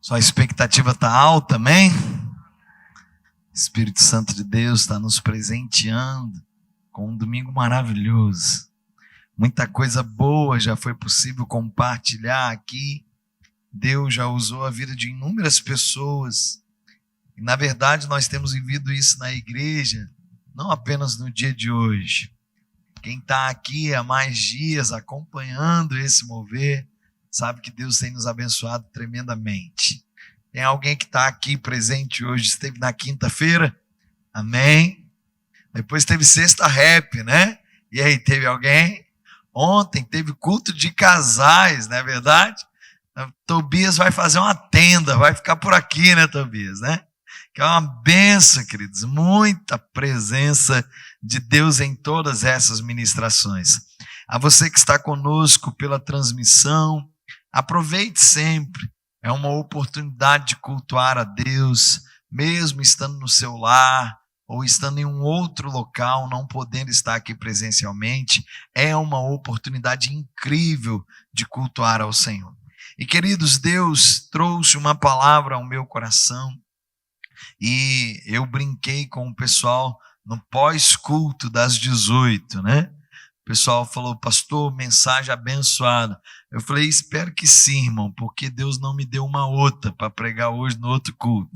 Sua expectativa está alta, amém? Espírito Santo de Deus está nos presenteando com um domingo maravilhoso. Muita coisa boa já foi possível compartilhar aqui. Deus já usou a vida de inúmeras pessoas. E, na verdade, nós temos vivido isso na igreja, não apenas no dia de hoje. Quem está aqui há mais dias acompanhando esse mover, sabe que Deus tem nos abençoado tremendamente. Tem alguém que está aqui presente hoje, esteve na quinta-feira? Amém? Depois teve sexta rap, né? E aí, teve alguém? Ontem teve culto de casais, não é verdade? Tobias vai fazer uma tenda, vai ficar por aqui, né, Tobias, né? Que é uma benção, queridos, muita presença de Deus em todas essas ministrações. A você que está conosco pela transmissão, aproveite sempre, é uma oportunidade de cultuar a Deus, mesmo estando no seu lar, ou estando em um outro local, não podendo estar aqui presencialmente, é uma oportunidade incrível de cultuar ao Senhor. E queridos, Deus trouxe uma palavra ao meu coração, e eu brinquei com o pessoal no pós-culto das 18, né? O pessoal falou, pastor, mensagem abençoada. Eu falei, espero que sim, irmão, porque Deus não me deu uma outra para pregar hoje no outro culto.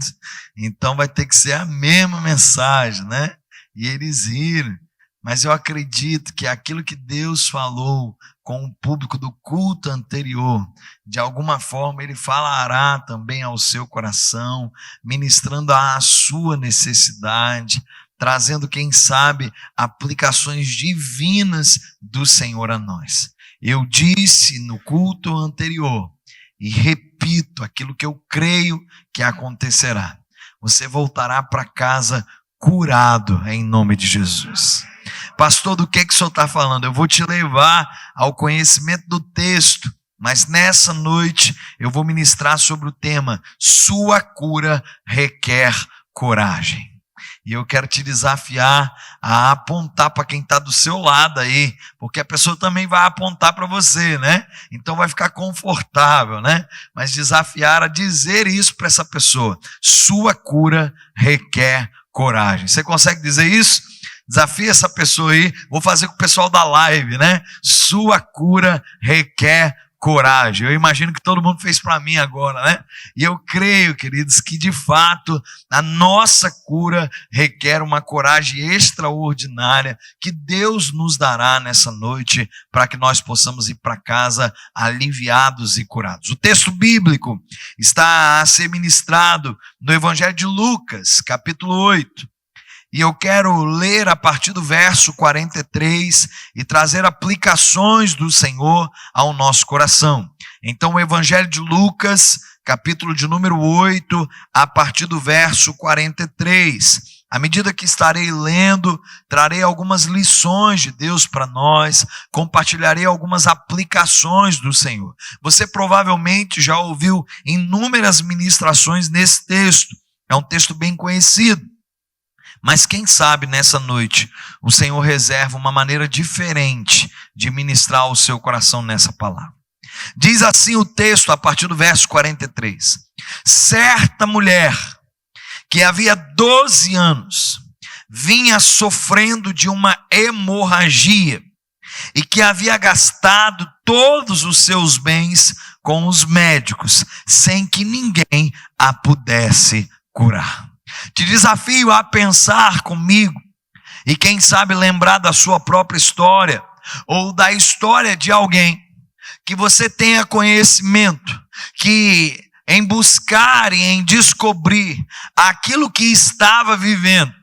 Então vai ter que ser a mesma mensagem, né? E eles riram. Mas eu acredito que aquilo que Deus falou com o público do culto anterior, de alguma forma Ele falará também ao seu coração, ministrando a sua necessidade, trazendo, quem sabe, aplicações divinas do Senhor a nós. Eu disse no culto anterior, e repito aquilo que eu creio que acontecerá. Você voltará para casa curado em nome de Jesus. Pastor, do que o senhor está falando? Eu vou te levar ao conhecimento do texto, mas nessa noite eu vou ministrar sobre o tema, sua cura requer coragem. E eu quero te desafiar a apontar para quem está do seu lado aí, porque a pessoa também vai apontar para você, né? Então vai ficar confortável, né? Mas desafiar a dizer isso para essa pessoa, sua cura requer coragem. Você consegue dizer isso? Desafia essa pessoa aí, vou fazer com o pessoal da live, né? Sua cura requer coragem. Eu imagino que todo mundo fez para mim agora, né? E eu creio, queridos, que de fato a nossa cura requer uma coragem extraordinária que Deus nos dará nessa noite para que nós possamos ir para casa aliviados e curados. O texto bíblico está a ser ministrado no Evangelho de Lucas, capítulo 8. E eu quero ler a partir do verso 43 e trazer aplicações do Senhor ao nosso coração. Então, o Evangelho de Lucas, capítulo de número 8, a partir do verso 43. À medida que estarei lendo, trarei algumas lições de Deus para nós, compartilharei algumas aplicações do Senhor. Você provavelmente já ouviu inúmeras ministrações nesse texto. É um texto bem conhecido. Mas quem sabe nessa noite o Senhor reserva uma maneira diferente de ministrar ao seu coração nessa palavra. Diz assim o texto a partir do verso 43. Certa mulher que havia 12 anos vinha sofrendo de uma hemorragia e que havia gastado todos os seus bens com os médicos sem que ninguém a pudesse curar. Te desafio a pensar comigo e quem sabe lembrar da sua própria história ou da história de alguém que você tenha conhecimento, que em buscar e em descobrir aquilo que estava vivendo,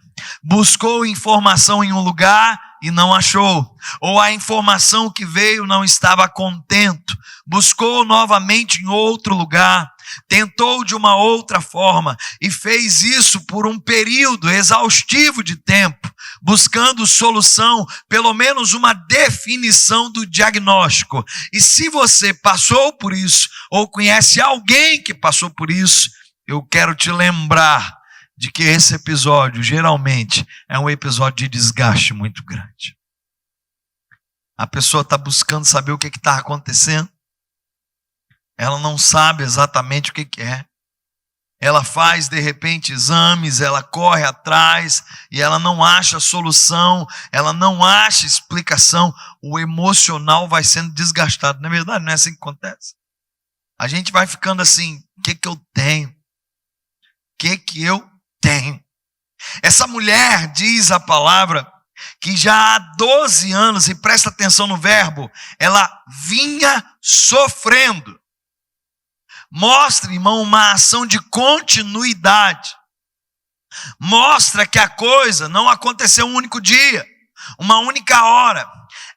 buscou informação em um lugar e não achou, ou a informação que veio não estava contente, buscou novamente em outro lugar, tentou de uma outra forma e fez isso por um período exaustivo de tempo, buscando solução, pelo menos uma definição do diagnóstico. E se você passou por isso, ou conhece alguém que passou por isso, eu quero te lembrar de que esse episódio geralmente é um episódio de desgaste muito grande. A pessoa está buscando saber o que está acontecendo, ela não sabe exatamente o que é. ela faz de repente exames, ela corre atrás e ela não acha solução, ela não acha explicação, o emocional vai sendo desgastado. Não é verdade? Não é assim que acontece? A gente vai ficando assim, o que eu tenho? O que eu tenho? Essa mulher, diz a palavra, que já há 12 anos, e presta atenção no verbo, ela vinha sofrendo. Mostra, irmão, uma ação de continuidade. Mostra que a coisa não aconteceu um único dia, uma única hora.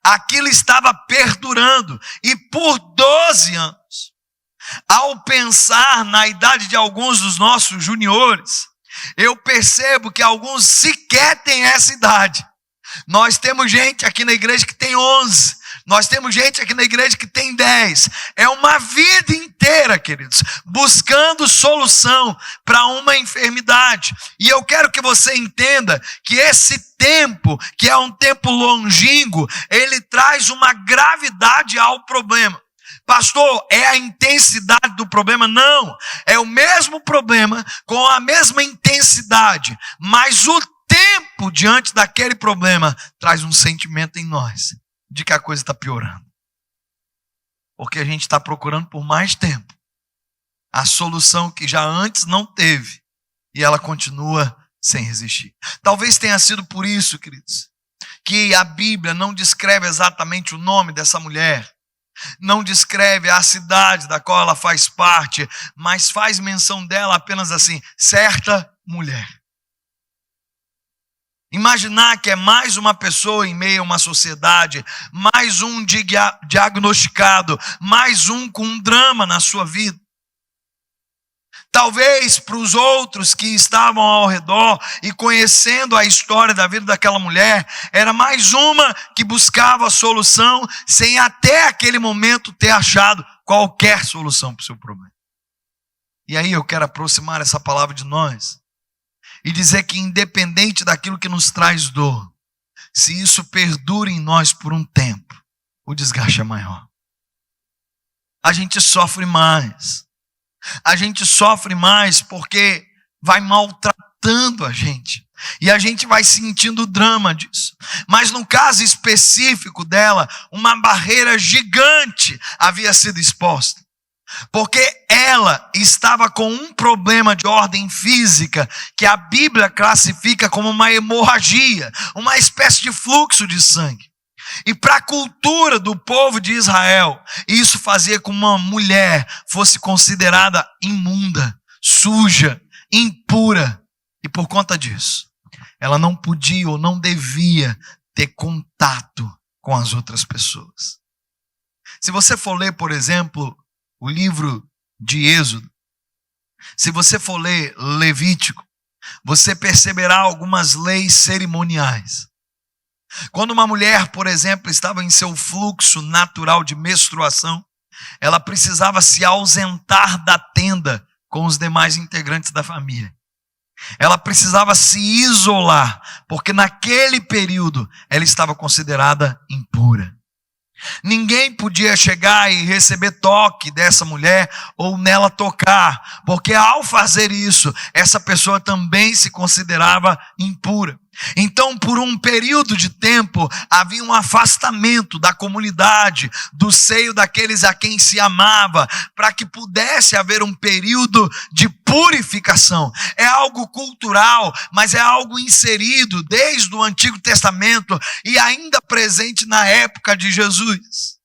Aquilo estava perdurando. E por 12 anos, ao pensar na idade de alguns dos nossos juniores, eu percebo que alguns sequer têm essa idade. Nós temos gente aqui na igreja que tem 11. Nós temos gente aqui na igreja que tem 10. É uma vida inteira, queridos, buscando solução para uma enfermidade. E eu quero que você entenda que esse tempo, que é um tempo longínquo, ele traz uma gravidade ao problema. Pastor, é a intensidade do problema? Não, é o mesmo problema com a mesma intensidade, mas o tempo diante daquele problema traz um sentimento em nós de que a coisa está piorando. Porque a gente está procurando por mais tempo a solução que já antes não teve e ela continua sem resistir. Talvez tenha sido por isso, queridos, que a Bíblia não descreve exatamente o nome dessa mulher, não descreve a cidade da qual ela faz parte, mas faz menção dela apenas assim, certa mulher. Imaginar que é mais uma pessoa em meio a uma sociedade, mais um diagnosticado, mais um com um drama na sua vida. Talvez para os outros que estavam ao redor e conhecendo a história da vida daquela mulher, era mais uma que buscava a solução sem até aquele momento ter achado qualquer solução para o seu problema. E aí eu quero aproximar essa palavra de nós e dizer que independente daquilo que nos traz dor, se isso perdura em nós por um tempo, o desgaste é maior. A gente sofre mais. A gente sofre mais porque vai maltratando a gente. E a gente vai sentindo o drama disso. Mas no caso específico dela, uma barreira gigante havia sido exposta. Porque ela estava com um problema de ordem física que a Bíblia classifica como uma hemorragia, uma espécie de fluxo de sangue. E para a cultura do povo de Israel, isso fazia com que uma mulher fosse considerada imunda, suja, impura. E por conta disso, ela não podia ou não devia ter contato com as outras pessoas. Se você for ler, por exemplo, o livro de Êxodo, se você for ler Levítico, você perceberá algumas leis cerimoniais. Quando uma mulher, por exemplo, estava em seu fluxo natural de menstruação, ela precisava se ausentar da tenda com os demais integrantes da família. Ela precisava se isolar, porque naquele período ela estava considerada impura. Ninguém podia chegar e receber toque dessa mulher ou nela tocar, porque ao fazer isso, essa pessoa também se considerava impura. Então, por um período de tempo, havia um afastamento da comunidade, do seio daqueles a quem se amava, para que pudesse haver um período de purificação. É algo cultural, mas é algo inserido desde o Antigo Testamento e ainda presente na época de Jesus.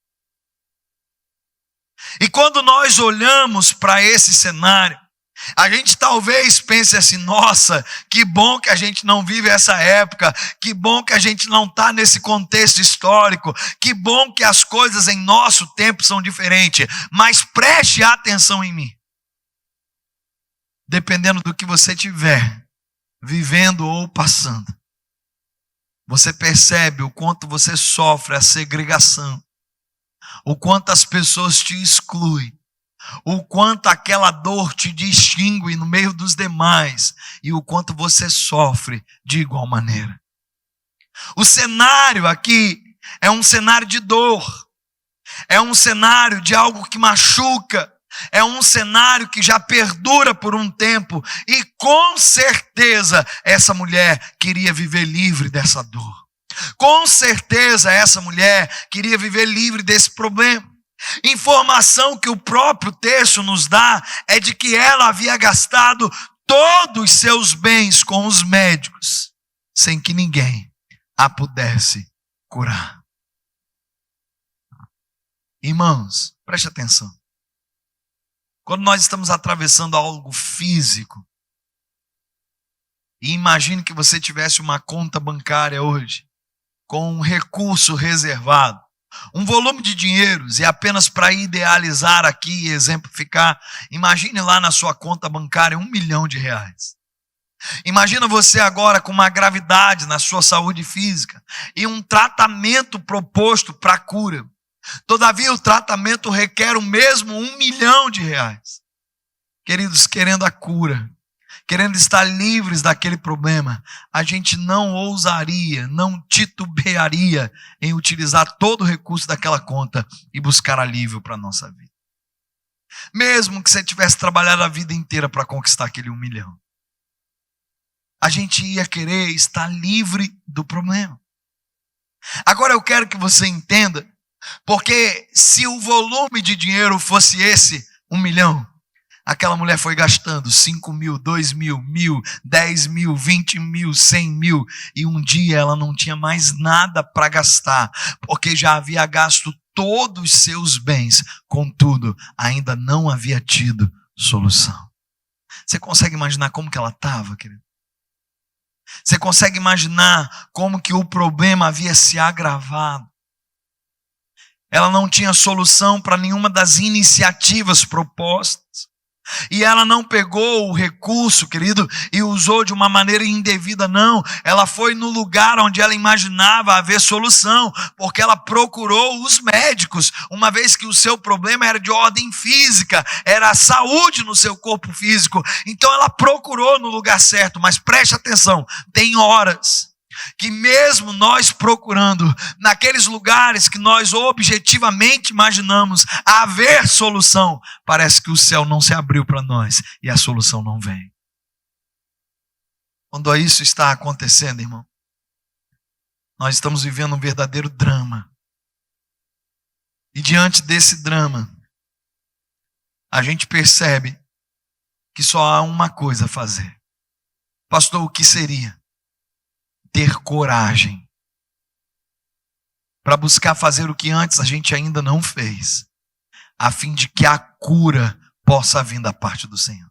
E quando nós olhamos para esse cenário, a gente talvez pense assim, nossa, que bom que a gente não vive essa época, que bom que a gente não está nesse contexto histórico, que bom que as coisas em nosso tempo são diferentes. Mas preste atenção em mim. Dependendo do que você estiver vivendo ou passando, você percebe o quanto você sofre a segregação, o quanto as pessoas te excluem, o quanto aquela dor te distingue no meio dos demais e o quanto você sofre de igual maneira. O cenário aqui é um cenário de dor, é um cenário de algo que machuca, É um cenário que já perdura por um tempo. E com certeza essa mulher queria viver livre dessa dor. Com certeza essa mulher queria viver livre desse problema. Informação que o próprio texto nos dá é de que ela havia gastado todos os seus bens com os médicos, sem que ninguém a pudesse curar. Irmãos, preste atenção. Quando nós estamos atravessando algo físico, e imagine que você tivesse uma conta bancária hoje, com um recurso reservado, um volume de dinheiros, e apenas para idealizar aqui e exemplificar, imagine lá na sua conta bancária R$1 milhão. Imagina você agora com uma gravidade na sua saúde física e um tratamento proposto para a cura. Todavia o tratamento requer o mesmo R$1 milhão. Queridos, querendo a cura, querendo estar livres daquele problema, a gente não ousaria, não titubearia em utilizar todo o recurso daquela conta e buscar alívio para a nossa vida. Mesmo que você tivesse trabalhado a vida inteira para conquistar aquele 1 milhão. A gente ia querer estar livre do problema. Agora eu quero que você entenda, porque se o volume de dinheiro fosse esse, 1 milhão, aquela mulher foi gastando 5 mil, 2 mil, 1.000, 10 mil, 20 mil, 100 mil. E um dia ela não tinha mais nada para gastar, porque já havia gasto todos os seus bens. Contudo, ainda não havia tido solução. Você consegue imaginar como que ela estava, querido? Você consegue imaginar como que o problema havia se agravado? Ela não tinha solução para nenhuma das iniciativas propostas. E ela não pegou o recurso, querido, e usou de uma maneira indevida, não. Ela foi no lugar onde ela imaginava haver solução, porque ela procurou os médicos, uma vez que o seu problema era de ordem física, era a saúde no seu corpo físico. Então ela procurou no lugar certo, mas preste atenção, tem horas que mesmo nós procurando naqueles lugares que nós objetivamente imaginamos haver solução, parece que o céu não se abriu para nós e a solução não vem. Quando isso está acontecendo, irmão, nós estamos vivendo um verdadeiro drama. E diante desse drama, a gente percebe que só há uma coisa a fazer. Pastor, o que seria? Ter coragem para buscar fazer o que antes a gente ainda não fez, a fim de que a cura possa vir da parte do Senhor.